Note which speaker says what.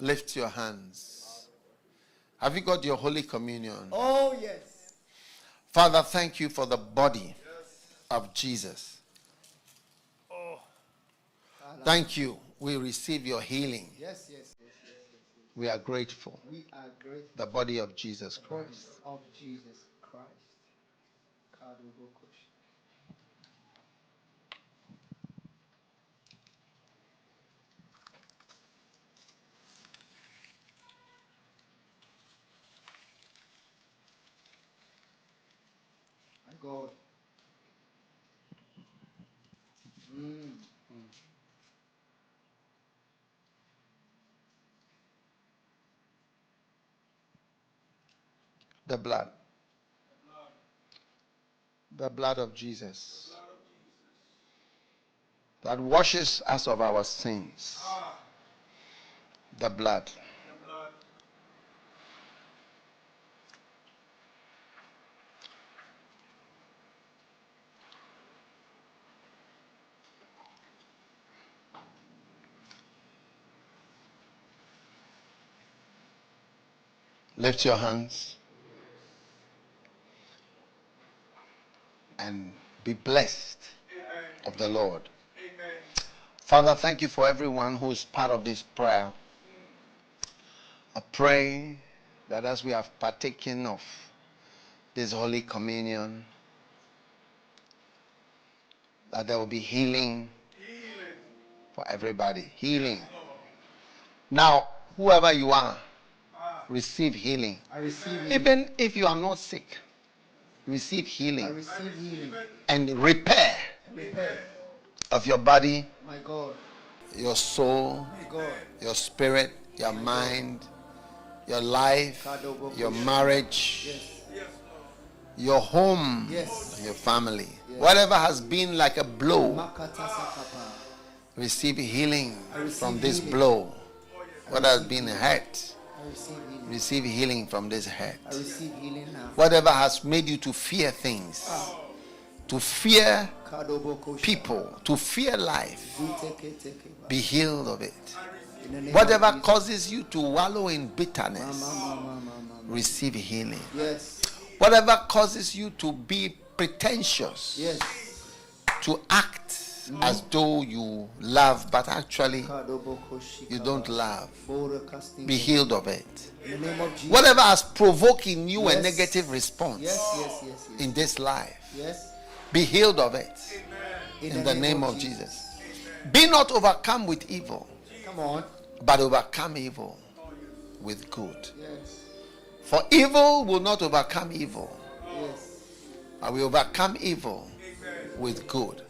Speaker 1: Lift your hands. Have you got your Holy Communion?
Speaker 2: Oh, yes.
Speaker 1: Father, thank you for the body of Jesus. Thank you. We receive your healing.
Speaker 2: Yes.
Speaker 1: We are grateful.
Speaker 2: We are grateful.
Speaker 1: The body of Jesus Christ.
Speaker 2: Of Jesus Christ. My God.
Speaker 1: The blood. The blood of Jesus. That washes us of our sins. The blood. Lift your hands and be blessed of the Lord. Father, thank you for everyone who is part of this prayer. I pray that as we have partaken of this Holy Communion, that there will be healing for everybody. Healing. Now, whoever you are, receive healing.
Speaker 2: I receive healing.
Speaker 1: Even if you are not sick, receive healing.
Speaker 2: I receive healing.
Speaker 1: And repair of your body,
Speaker 2: My God.
Speaker 1: your soul,
Speaker 2: My God.
Speaker 1: your spirit, your mind, your life, your marriage, your home, your family. Whatever has been like a blow, receive healing from this blow. What has been hurt, receive healing from this hurt.
Speaker 2: I receive healing now.
Speaker 1: Whatever has made you to fear things, to fear people, to fear life, be healed of it. Whatever causes you to wallow in bitterness, receive healing.
Speaker 2: Yes.
Speaker 1: Whatever causes you to be pretentious,
Speaker 2: Yes.
Speaker 1: to act as though you love, but actually you don't love, be healed of it.
Speaker 2: In the name of Jesus.
Speaker 1: Whatever has provoked in you a
Speaker 2: Yes.
Speaker 1: negative response
Speaker 2: Yes.
Speaker 1: in this life,
Speaker 2: Yes.
Speaker 1: be healed of it. In the name of Jesus. Be not overcome with evil,
Speaker 2: Come on.
Speaker 1: but overcome evil with good.
Speaker 2: Yes.
Speaker 1: For evil will not overcome evil,
Speaker 2: Yes.
Speaker 1: but we overcome evil with good.